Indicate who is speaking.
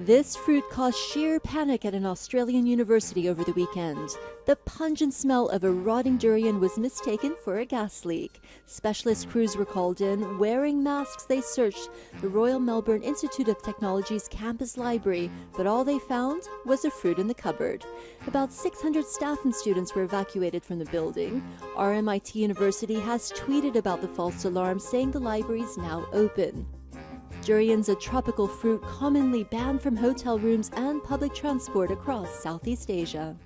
Speaker 1: This fruit caused sheer panic at an Australian university over the weekend. The pungent smell of a rotting durian was mistaken for a gas leak. Specialist crews were called in. Wearing masks, they searched the Royal Melbourne Institute of Technology's campus library, but all they found was a fruit in the cupboard. About 600 staff and students were evacuated from the building. RMIT University has tweeted about the false alarm, saying the library is now open. Durian's a tropical fruit commonly banned from hotel rooms and public transport across Southeast Asia.